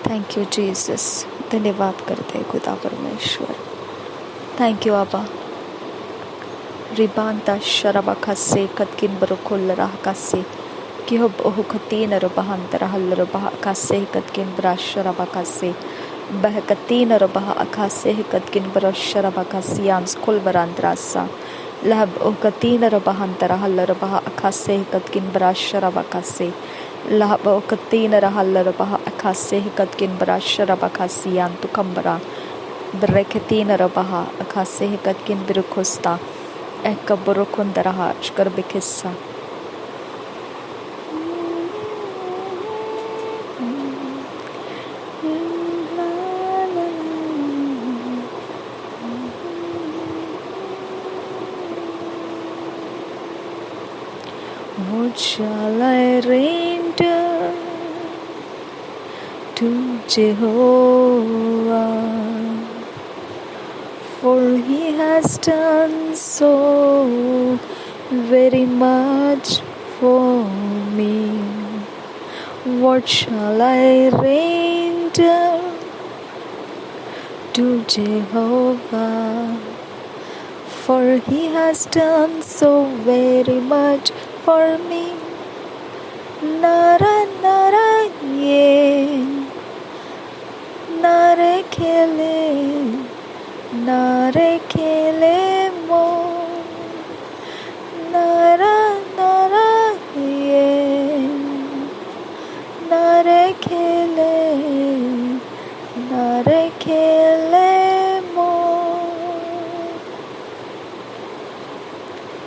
Thank you Jesus. धन्यवाद करते हैं खुदा परमेश्वर। थैंक यू आबा। रिबांता शरबा खसे कतकिन बरुकुल राह कसे कि हब ओहु खतीन रबहंतर हल रबह कसे कतकिन ब्राशरबा कसे बह कतीन रबह अखासे कतकिन ब्राशरबा कसियांस कुल बरांद्रासा लहब ओह कतीन रबहंतर हल रबह अखासे कतकिन ब्राशरबा कसे लहब ओह कतीन रहल रबह अखासे कतकिन ब्राशरबा कसियां तुकंबरा ब्रेकतीन रबह अखासे कतकिन बिरुकुस्ता Ekkaburukundaraha shkarbikissa. What shall I render to Jehovah? For he has done so very much for me. What shall I render to Jehovah? For he has done so very much for me. Nara nara ye, nare kele. Nare kele mo, nara nara ye, nare kele mo.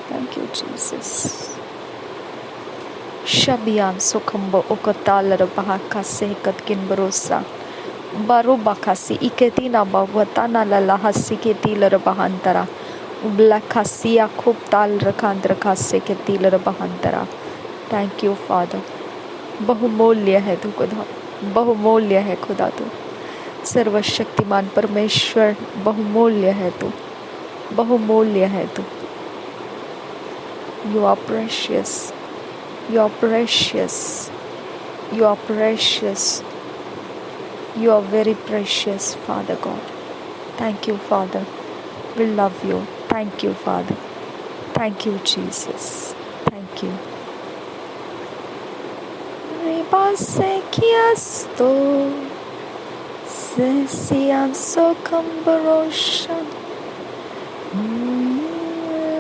Thank you, Jesus. Shabiyan sukambo ukotal rabahaka sehkatkin barosa. Baru bakasi iketina bavwatana lalahasi ketilar bahantara ublakasiya khub tal rakandra khasse ketilar bahantara. Thank you Father. बहुमूल्य है तू खुदा, बहुमूल्य है खुदा तू, सर्वशक्तिमान परमेश्वर, बहुमूल्य है तू, बहुमूल्य है तू. You are precious, you are precious, you are precious. You are very precious, Father God. Thank you, Father. We love you. Thank you, Father. Thank you, Jesus. Thank you. Ribase kiasto sesian so cambarosha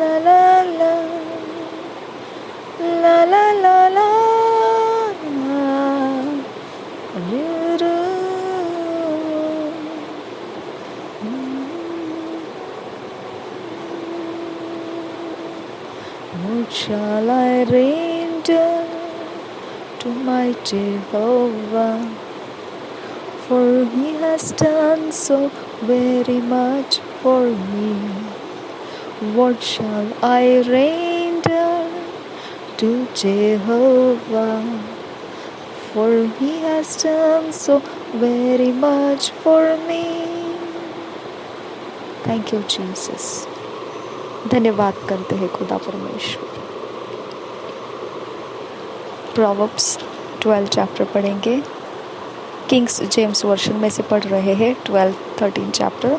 la la la la la la la. What shall I render to my Jehovah? For he has done so very much for me. What shall I render to Jehovah? For he has done so very much for me. Thank you, Jesus. धन्यवाद करते हैं खुदा परमेश्वर. Proverbs 12 chapter पढ़ेंगे. Kings James version में से पढ़ रहे हैं 12-13 chapter.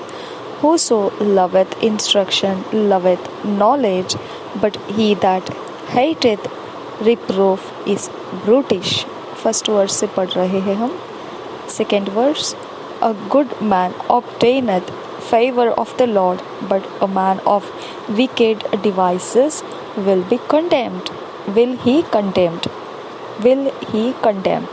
Whoso loveth instruction loveth knowledge, but he that hateth reproof is brutish. First verse से पढ़ रहे हैं हम. Second verse. A good man obtaineth favor of the Lord, but a man of wicked devices will be condemned. Will he condemned? Will he condemn?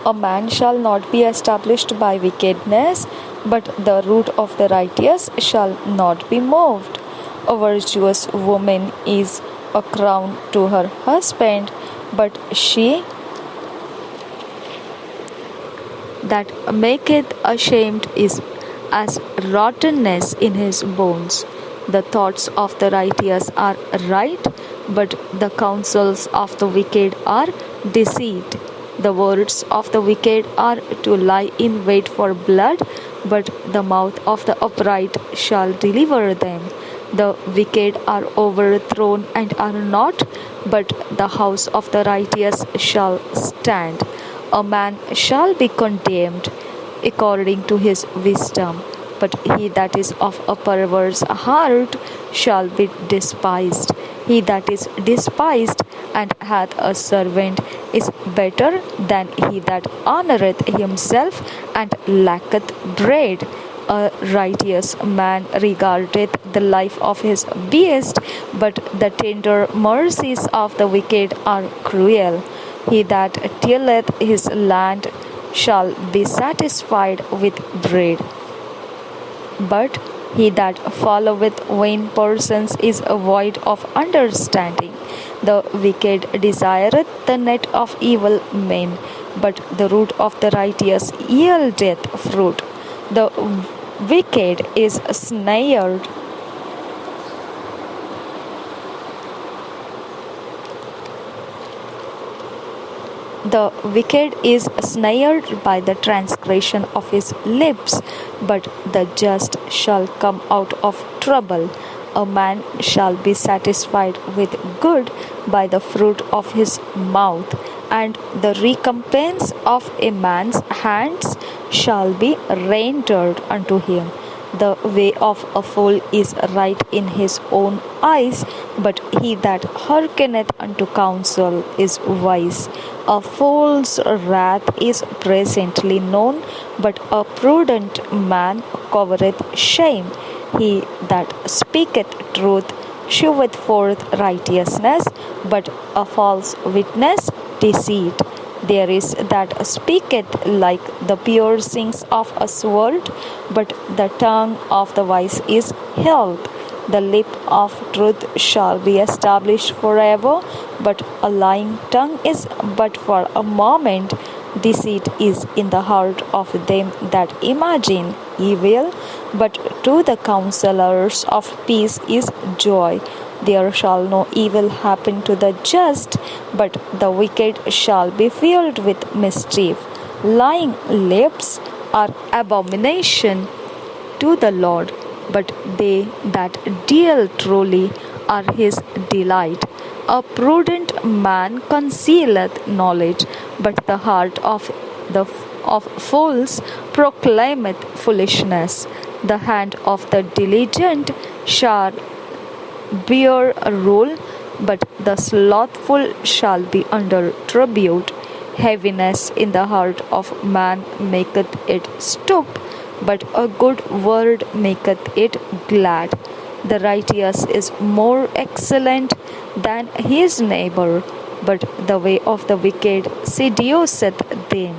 A man shall not be established by wickedness, but the root of the righteous shall not be moved. A virtuous woman is a crown to her husband, but she that maketh ashamed is as rottenness in his bones. The thoughts of the righteous are right, but the counsels of the wicked are deceit. The words of the wicked are to lie in wait for blood, but the mouth of the upright shall deliver them. The wicked are overthrown and are not, but the house of the righteous shall stand. A man shall be condemned according to his wisdom, but he that is of a perverse heart shall be despised. He that is despised and hath a servant is better than he that honoureth himself and lacketh bread. A righteous man regardeth the life of his beast, but the tender mercies of the wicked are cruel. He that tilleth his land shall be satisfied with bread, but he that followeth vain persons is void of understanding. The wicked desireth the net of evil men, but the root of the righteous yieldeth fruit. The wicked is snared. The wicked is snared by the transgression of his lips, but the just shall come out of trouble. A man shall be satisfied with good by the fruit of his mouth, and the recompense of a man's hands shall be rendered unto him. The way of a fool is right in his own eyes, but he that hearkeneth unto counsel is wise. A fool's wrath is presently known, but a prudent man covereth shame. He that speaketh truth sheweth forth righteousness, but a false witness deceit. There is that speaketh like the piercings of a sword, but the tongue of the wise is health. The lip of truth shall be established forever, but a lying tongue is but for a moment. Deceit is in the heart of them that imagine evil, but to the counselors of peace is joy. There shall no evil happen to the just, but the wicked shall be filled with mischief. Lying lips are abomination to the Lord, but they that deal truly are his delight. A prudent man concealeth knowledge, but the heart of fools proclaimeth foolishness. The hand of the diligent shall bear a rule, but the slothful shall be under tribute. Heaviness in the heart of man maketh it stoop, but a good word maketh it glad. The righteous is more excellent than his neighbor, but the way of the wicked seduceth them.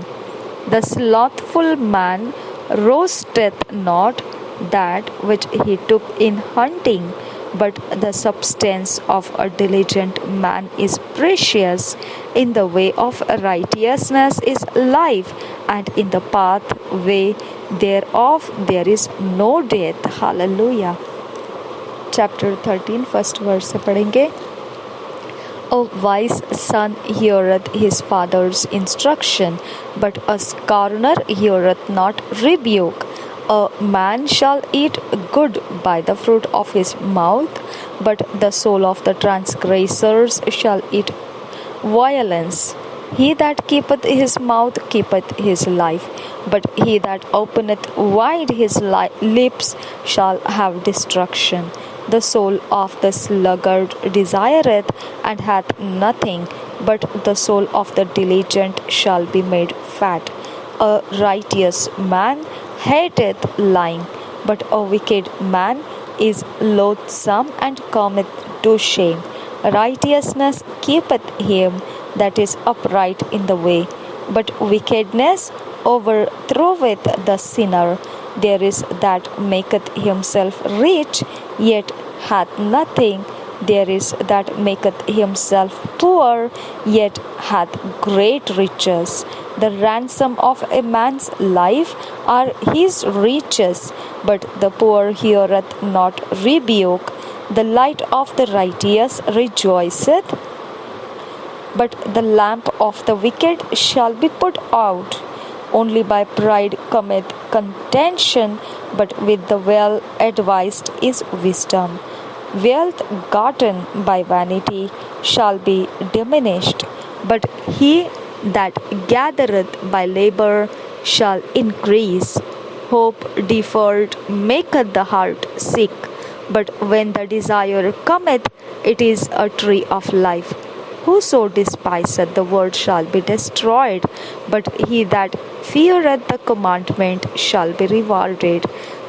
The slothful man roasteth not that which he took in hunting, but the substance of a diligent man is precious. In the way of righteousness is life, and in the pathway thereof there is no death. Hallelujah. Chapter 13, first verse से पढ़ेंगे. A wise son heareth his father's instruction, but a scorner heareth not rebuke. A man shall eat good by the fruit of his mouth, but the soul of the transgressors shall eat violence. He that keepeth his mouth keepeth his life, but he that openeth wide his lips shall have destruction. The soul of the sluggard desireth and hath nothing, but the soul of the diligent shall be made fat. A righteous man hateth lying, but a wicked man is loathsome and cometh to shame. Righteousness keepeth him that is upright in the way, but wickedness overthroweth the sinner. There is that maketh himself rich, yet hath nothing. There is that maketh himself poor, yet hath great riches. The ransom of a man's life are his riches, but the poor heareth not rebuke. The light of the righteous rejoiceth, but the lamp of the wicked shall be put out. Only by pride cometh contention, but with the well advised is wisdom. Wealth gotten by vanity shall be diminished, but he that gathereth by labor shall increase. Hope deferred maketh the heart sick, but when the desire cometh, it is a tree of life. Whoso despiseth the word shall be destroyed, but he that feareth the commandment shall be rewarded.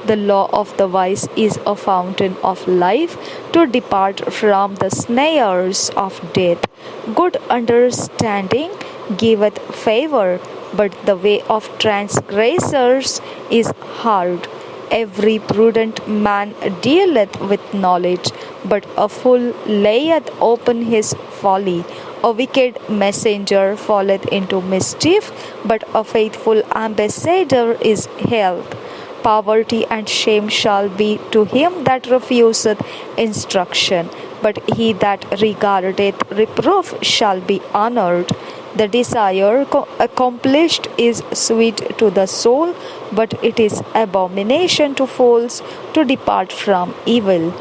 The law of the wise is a fountain of life, to depart from the snares of death. Good understanding giveth favor, but the way of transgressors is hard. Every prudent man dealeth with knowledge, but a fool layeth open his folly. A wicked messenger falleth into mischief, but a faithful ambassador is health. Poverty and shame shall be to him that refuseth instruction, but he that regardeth reproof shall be honored. The desire accomplished is sweet to the soul, but it is abomination to fools to depart from evil.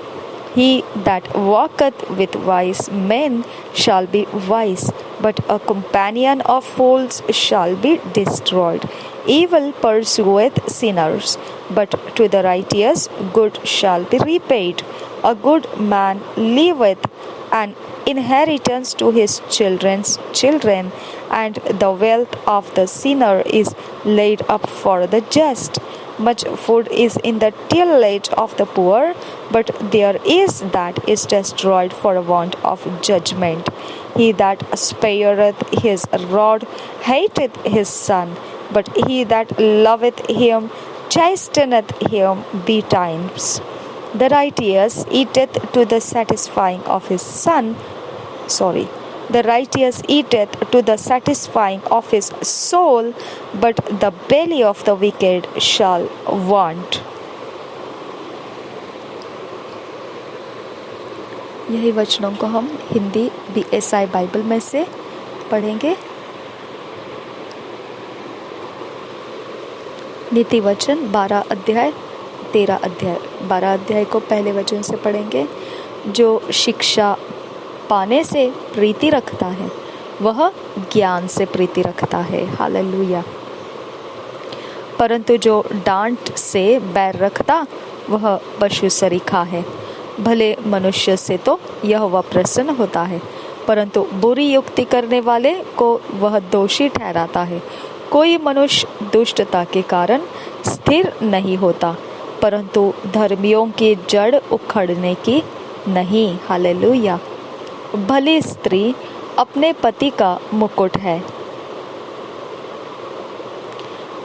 He that walketh with wise men shall be wise, but a companion of fools shall be destroyed. Evil pursueth sinners, but to the righteous good shall be repaid. A good man leaveth an inheritance to his children's children, and the wealth of the sinner is laid up for the just. Much food is in the tillage of the poor, but there is that is destroyed for want of judgment. He that spareth his rod hateth his son, but he that loveth him chasteneth him betimes. The righteous eateth to the satisfying of his son. The righteous eateth to the satisfying of his soul, but the belly of the wicked shall want. यही वचनों को हम Hindi BSI Bible में से पढ़ेंगे। नीति वचन 12 अध्याय 13 अध्याय। 12 अध्याय को पहले वचन से पढ़ेंगे। जो शिक्षा पाने से प्रीति रखता है वह ज्ञान से प्रीति रखता है। हालेलुया। परंतु जो डांट से बैर रखता वह पशु सरीखा है। भले मनुष्य से तो यह वह प्रसन्न होता है, परंतु बुरी युक्ति करने वाले को वह दोषी ठहराता है। कोई मनुष्य दुष्टता के कारण स्थिर नहीं होता, परंतु धर्मियों की जड़ उखड़ने की नहीं। हालेलुया। भली स्त्री अपने पति का मुकुट है,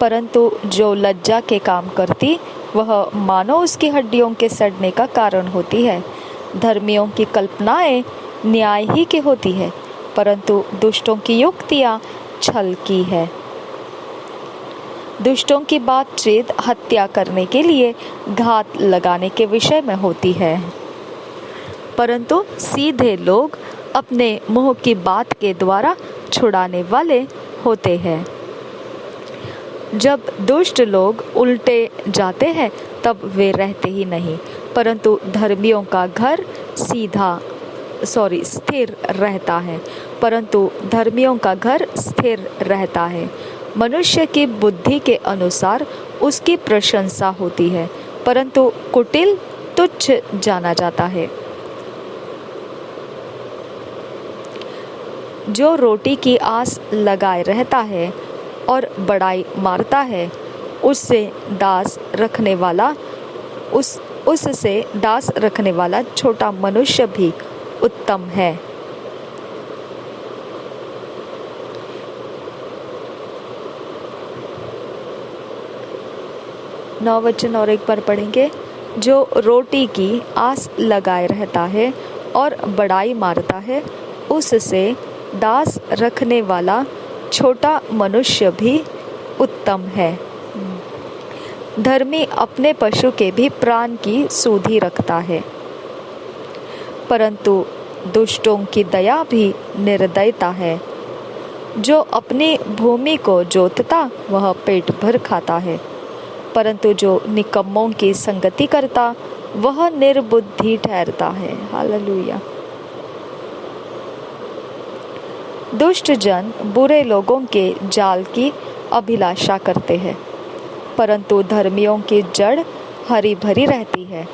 परंतु जो लज्जा के काम करती वह मानो उसकी हड्डियों के सड़ने का कारण होती है। धर्मियों की कल्पनाएं न्याय ही की होती है, परंतु दुष्टों की युक्तियां छल की है। दुष्टों की बातचीत हत्या करने के लिए घात लगाने के विषय में होती है, परंतु सीधे लोग अपने मुंह की बात के द्वारा छुड़ाने वाले होते हैं। जब दुष्ट लोग उल्टे जाते हैं तब वे रहते ही नहीं, परंतु धर्मियों का घर स्थिर रहता है। परंतु धर्मियों का घर स्थिर रहता है। मनुष्य की बुद्धि के अनुसार उसकी प्रशंसा होती है, परंतु कुटिल तुच्छ जाना जाता है। जो रोटी की आस लगाए रहता है और बड़ाई मारता है, उससे दास रखने वाला छोटा मनुष्य भी उत्तम है। 9 वचन और एक बार पढ़ेंगे। जो रोटी की आस लगाए रहता है और बड़ाई मारता है, उससे दास रखने वाला छोटा मनुष्य भी उत्तम है। धर्मी अपने पशु के भी प्राण की सुधि रखता है, परंतु दुष्टों की दया भी निर्दयता है। जो अपनी भूमि को जोतता वह पेट भर खाता है, परंतु जो निकम्मों की संगति करता वह निर्बुद्धि ठहरता है। हालेलुया। दुष्ट जन बुरे लोगों के जाल की अभिलाषा करते हैं, परंतु धर्मियों की जड़ हरी भरी रहती है।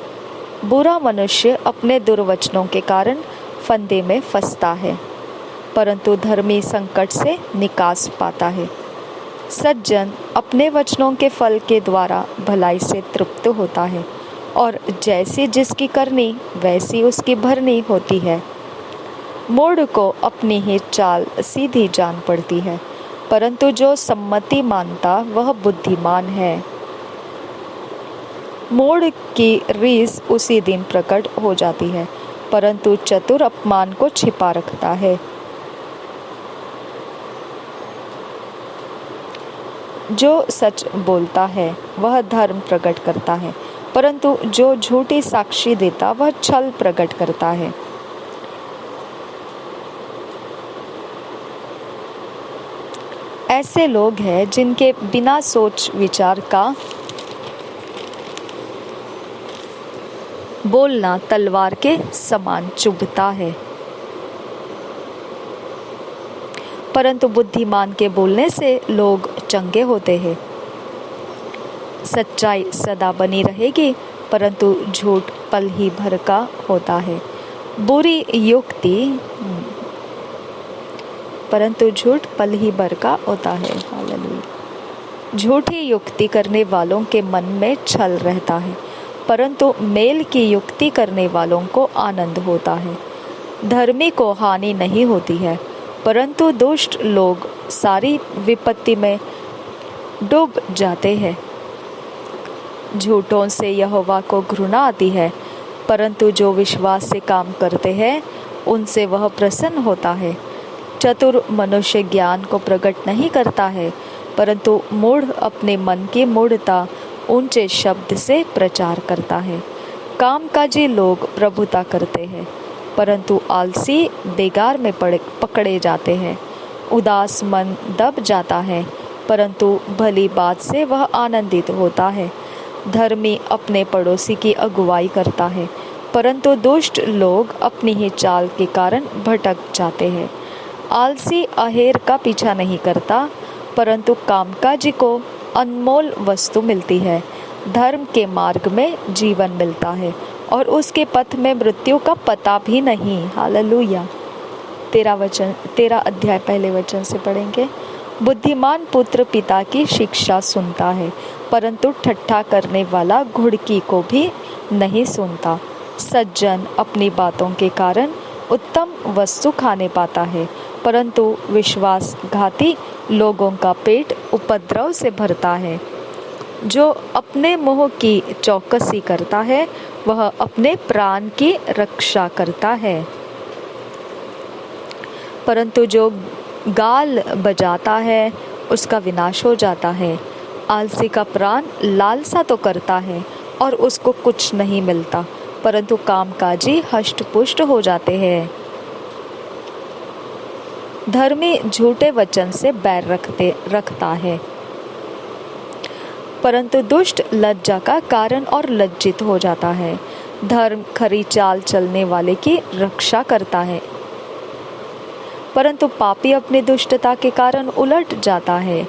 बुरा मनुष्य अपने दुर्वचनों के कारण फंदे में फंसता है, परंतु धर्मी संकट से निकास पाता है। सज्जन अपने वचनों के फल के द्वारा भलाई से तृप्त होता है, और जैसी जिसकी करनी वैसी उसकी भरनी होती है। मूढ़ को अपनी ही चाल सीधी जान पड़ती है, परंतु जो सम्मति मानता वह बुद्धिमान है। मूढ़ की रीस उसी दिन प्रकट हो जाती है, परंतु चतुर अपमान को छिपा रखता है। जो सच बोलता है वह धर्म प्रकट करता है, परंतु जो झूठी साक्षी देता वह छल प्रकट करता है। ऐसे लोग हैं जिनके बिना सोच विचार का बोलना तलवार के समान चुभता है, परंतु बुद्धिमान के बोलने से लोग चंगे होते हैं। सच्चाई सदा बनी रहेगी, परंतु झूठ पल ही भर का होता है। बुरी युक्ति परंतु झूठ पल ही भर का होता है। हालेलुया। झूठी युक्ति करने वालों के मन में छल रहता है, परंतु मेल की युक्ति करने वालों को आनंद होता है। धर्मी को हानि नहीं होती है, परंतु दुष्ट लोग सारी विपत्ति में डूब जाते हैं। झूठों से यहोवा को घृणा आती है, परंतु जो विश्वास से काम करते हैं उनसे वह प्रसन्न होता है। चतुर मनुष्य ज्ञान को प्रकट नहीं करता है, परंतु मूढ़ अपने मन की मूढ़ता ऊंचे शब्द से प्रचार करता है। कामकाजी लोग प्रभुता करते हैं, परंतु आलसी बेगार में पकड़े जाते हैं। उदास मन दब जाता है, परंतु भली बात से वह आनंदित होता है। धर्मी अपने पड़ोसी की अगुवाई करता है, परंतु दुष्ट लोग अपनी ही चाल के कारण भटक जाते हैं। आलसी अहेर का पीछा नहीं करता, परंतु कामकाजी को अनमोल वस्तु मिलती है। धर्म के मार्ग में जीवन मिलता है, और उसके पथ में मृत्यु का पता भी नहीं। हालेलुया। 13 अध्याय पहले वचन से पढ़ेंगे। बुद्धिमान पुत्र पिता की शिक्षा सुनता है, परंतु ठट्ठा करने वाला घुड़की को भी नहीं सुनता। सज्जन अपनी बातों के कारण उत्तम वस्तु खाने पाता है, परंतु विश्वासघाती लोगों का पेट उपद्रव से भरता है। जो अपने मुंह की चौकसी करता है वह अपने प्राण की रक्षा करता है, परंतु जो गाल बजाता है उसका विनाश हो जाता है। आलसी का प्राण लालसा तो करता है और उसको कुछ नहीं मिलता, परंतु कामकाजी हष्ट-पुष्ट हो जाते हैं। धर्मी झूठे वचन से बैर रखता है, परंतु दुष्ट लज्जा का कारण और लज्जित हो जाता है। धर्म खरी चाल चलने वाले की रक्षा करता है, परंतु पापी अपनी दुष्टता के कारण उलट जाता है।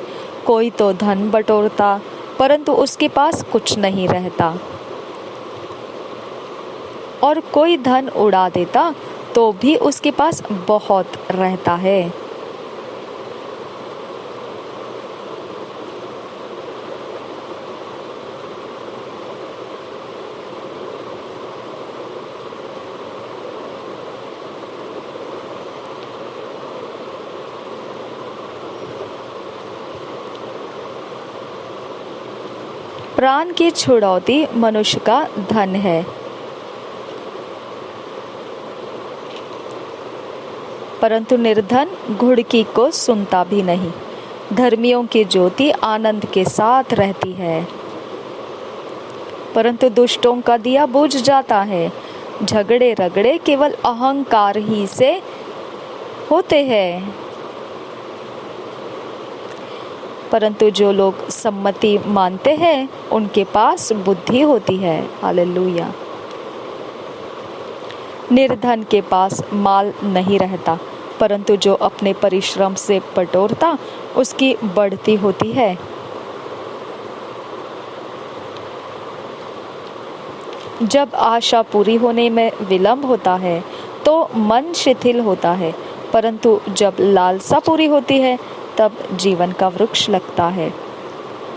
कोई तो धन बटोरता, परंतु उसके पास कुछ नहीं रहता, और कोई धन उड़ा देता तो भी उसके पास बहुत रहता है। प्राण की छुड़ौती मनुष्य का धन है, परंतु निर्धन घुड़की को सुनता भी नहीं। धर्मियों की ज्योति आनंद के साथ रहती है, परंतु दुष्टों का दिया बुझ जाता है। झगड़े रगड़े केवल अहंकार ही से होते हैं, परंतु जो लोग सम्मति मानते हैं उनके पास बुद्धि होती है। हालेलुया। निर्धन के पास माल नहीं रहता, परंतु जो अपने परिश्रम से बटोरता उसकी बढ़ती होती है। जब आशा पूरी होने में विलंब होता है तो मन शिथिल होता है, परंतु जब लालसा पूरी होती है तब जीवन का वृक्ष लगता है।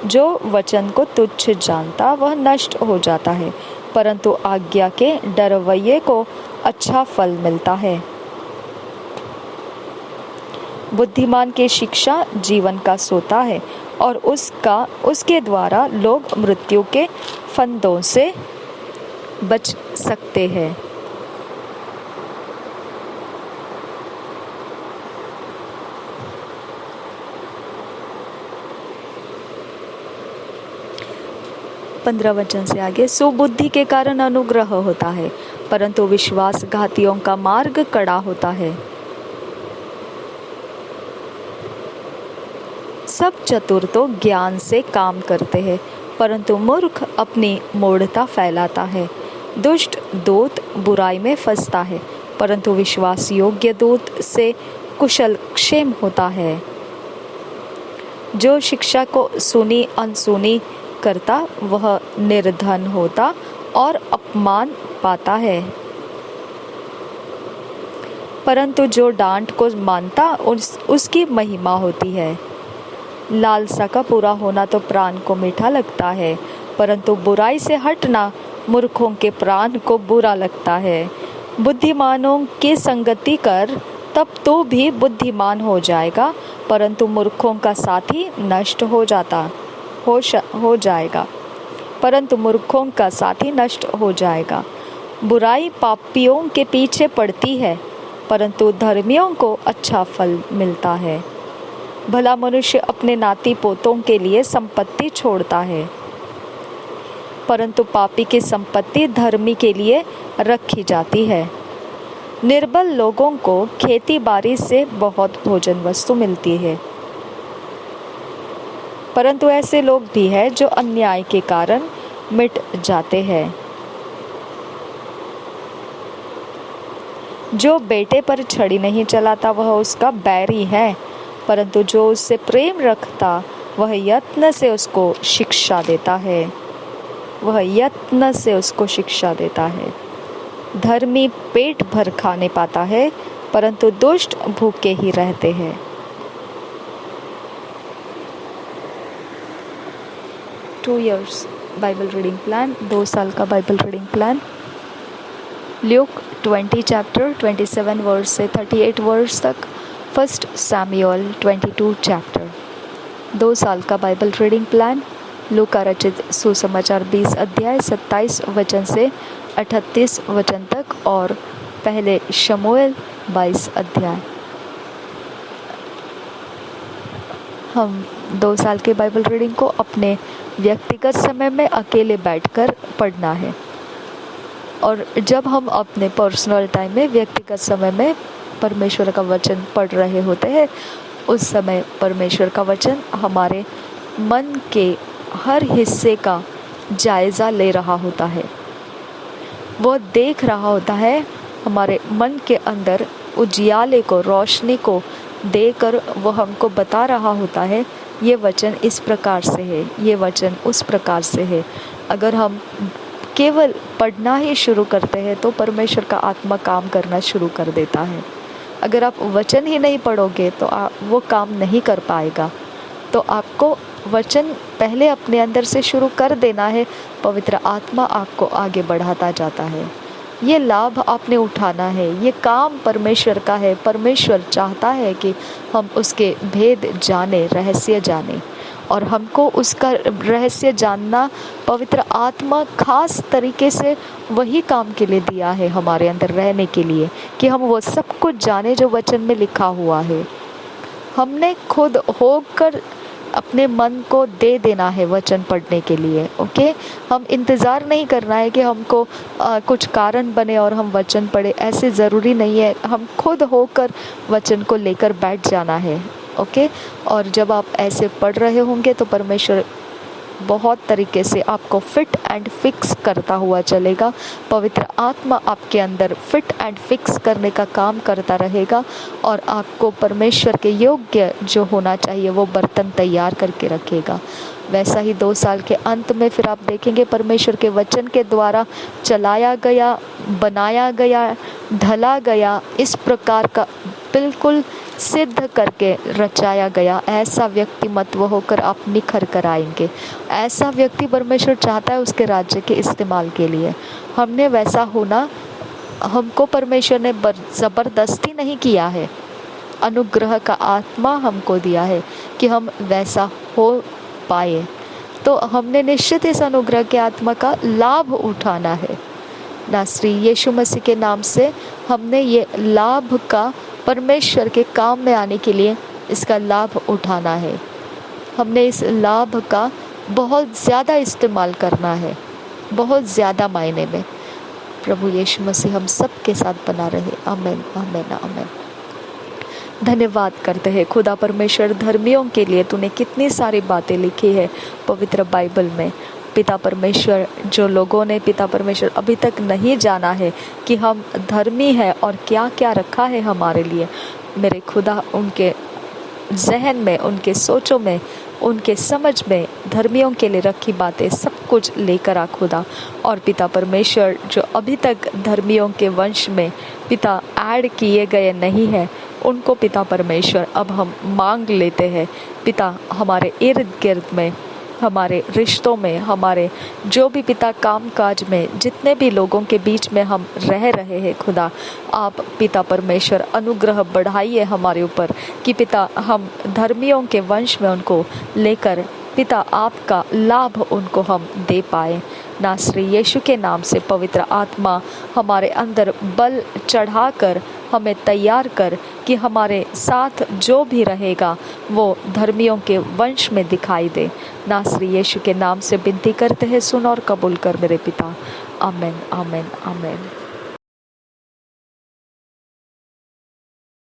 जो वचन को तुच्छ जानता वह नष्ट हो जाता है, परंतु आज्ञा के डरवैये को अच्छा फल मिलता है। बुद्धिमान की शिक्षा जीवन का सोता है और उसके द्वारा लोग मृत्यु के फंदों से बच सकते हैं। पंद्रह वचन से आगे, सुबुद्धि के कारण अनुग्रह होता है, परंतु विश्वासघातियों का मार्ग कड़ा होता है। सब चतुर तो ज्ञान से काम करते हैं, परंतु मूर्ख अपनी मूढ़ता फैलाता है। दुष्ट दूत बुराई में फंसता है, परंतु विश्वास योग्य दूत से कुशल क्षेम होता है। जो शिक्षा को सुनी अनसुनी करता वह निर्धन होता और अपमान पाता है, परंतु जो डांट को मानता उसकी महिमा होती है। लालसा का पूरा होना तो प्राण को मीठा लगता है, परंतु बुराई से हटना मूर्खों के प्राण को बुरा लगता है। बुद्धिमानों की संगति कर तब तो भी बुद्धिमान हो जाएगा, परंतु मूर्खों का साथी नष्ट हो जाएगा, परंतु मूर्खों का साथी नष्ट हो जाएगा। बुराई पापियों के पीछे पड़ती है, परंतु धर्मियों को अच्छा फल मिलता है। भला मनुष्य अपने नाती पोतों के लिए संपत्ति छोड़ता है, परंतु पापी की संपत्ति धर्मी के लिए रखी जाती है। निर्बल लोगों को खेती बाड़ी से बहुत भोजन वस्तु मिलती है, परंतु ऐसे लोग भी हैं जो अन्याय के कारण मिट जाते हैं। जो बेटे पर छड़ी नहीं चलाता वह उसका बैरी है, परंतु जो उससे प्रेम रखता वह यत्न से उसको शिक्षा देता है। धर्मी पेट भर खाने पाता है, परंतु दुष्ट भूखे ही रहते हैं। Two years Bible reading plan, 2 साल का Bible reading plan. Luke 20 chapter 27 verse से 38 वर्स तक। 1 सैमुएल 22 चैप्टर। 2 साल का बाइबल रीडिंग प्लान। लूका रचित सुसमाचार 20 अध्याय 27 वचन से 38 वचन तक और पहले शमूएल 22 अध्याय। हम 2 साल के बाइबल रीडिंग को अपने व्यक्तिगत समय में अकेले बैठकर पढ़ना है, और जब हम अपने पर्सनल टाइम में व्यक्तिगत समय में परमेश्वर का वचन पढ़ रहे होते हैं, उस समय परमेश्वर का वचन हमारे मन के हर हिस्से का जायज़ा ले रहा होता है। वो देख रहा होता है हमारे मन के अंदर उजियाले को, रोशनी को देकर वो हमको बता रहा होता है ये वचन इस प्रकार से है, ये वचन उस प्रकार से है। अगर हम केवल पढ़ना ही शुरू करते हैं तो परमेश्वर का आत्मा काम करना शुरू कर देता है। अगर आप वचन ही नहीं पढ़ोगे तो वो काम नहीं कर पाएगा। तो आपको वचन पहले अपने अंदर से शुरू कर देना है, पवित्र आत्मा आपको आगे बढ़ाता जाता है। ये लाभ आपने उठाना है, ये काम परमेश्वर का है। परमेश्वर चाहता है कि हम उसके भेद जाने, रहस्य जाने, और हमको उसका रहस्य जानना पवित्र आत्मा खास तरीके से वही काम के लिए दिया है, हमारे अंदर रहने के लिए, कि हम वो सब कुछ जाने जो वचन में लिखा हुआ है। हमने खुद होकर अपने मन को दे देना है वचन पढ़ने के लिए। ओके, हम इंतज़ार नहीं करना है कि हमको कुछ कारण बने और हम वचन पढ़े, ऐसे ज़रूरी नहीं है। हम खुद होकर वचन को लेकर बैठ जाना है। ओके, और जब आप ऐसे पढ़ रहे होंगे तो परमेश्वर बहुत तरीके से आपको फिट एंड फिक्स करता हुआ चलेगा। पवित्र आत्मा आपके अंदर फिट एंड फिक्स करने का काम करता रहेगा और आपको परमेश्वर के योग्य जो होना चाहिए वो बर्तन तैयार करके रखेगा। वैसा ही 2 साल के अंत में फिर आप देखेंगे परमेश्वर के वचन के द्वारा चलाया गया, बनाया गया, ढला गया, इस प्रकार का बिल्कुल सिद्ध करके रचाया गया ऐसा व्यक्तिमत्व होकर आप निखर कर आएंगे। ऐसा व्यक्ति परमेश्वर चाहता है उसके राज्य के इस्तेमाल के लिए। हमने वैसा होना, हमको परमेश्वर ने ज़बरदस्ती नहीं किया है, अनुग्रह का आत्मा हमको दिया है कि हम वैसा हो पाए। तो हमने निश्चित इस अनुग्रह के आत्मा का लाभ उठाना है। नासरी यीशु मसीह के नाम से हमने ये लाभ का परमेश्वर के काम में आने के लिए इसका लाभ उठाना है। हमने इस लाभ का बहुत ज़्यादा इस्तेमाल करना है, बहुत ज़्यादा मायने में। प्रभु यीशु मसीह हम सब के साथ बना रहे। आमीन, आमीन, आमीन। धन्यवाद करते हैं खुदा परमेश्वर धर्मियों के लिए। तूने कितनी सारी बातें लिखी है पवित्र बाइबल में। पिता परमेश्वर, जो लोगों ने पिता परमेश्वर अभी तक नहीं जाना है कि हम धर्मी हैं और क्या क्या रखा है हमारे लिए, मेरे खुदा उनके जहन में, उनके सोचों में, उनके समझ में धर्मियों के लिए रखी बातें सब कुछ लेकर आ खुदा। और पिता परमेश्वर जो अभी तक धर्मियों के वंश में पिता ऐड किए गए नहीं हैं, उनको पिता परमेश्वर अब हम मांग लेते हैं। पिता हमारे इर्द गिर्द में, हमारे रिश्तों में, हमारे जो भी पिता काम काज में, जितने भी लोगों के बीच में हम रह रहे हैं खुदा, आप पिता परमेश्वर अनुग्रह बढ़ाइए हमारे ऊपर कि पिता हम धर्मियों के वंश में उनको लेकर पिता आपका लाभ उनको हम दे पाए। नासरी यीशु के नाम से पवित्र आत्मा हमारे अंदर बल चढ़ाकर हमें तैयार कर कि हमारे साथ जो भी रहेगा वो धर्मियों के वंश में दिखाई दे। नासरी यीशु के नाम से विनती करते हैं, सुन और कबूल कर मेरे पिता। आमीन, आमीन, आमीन।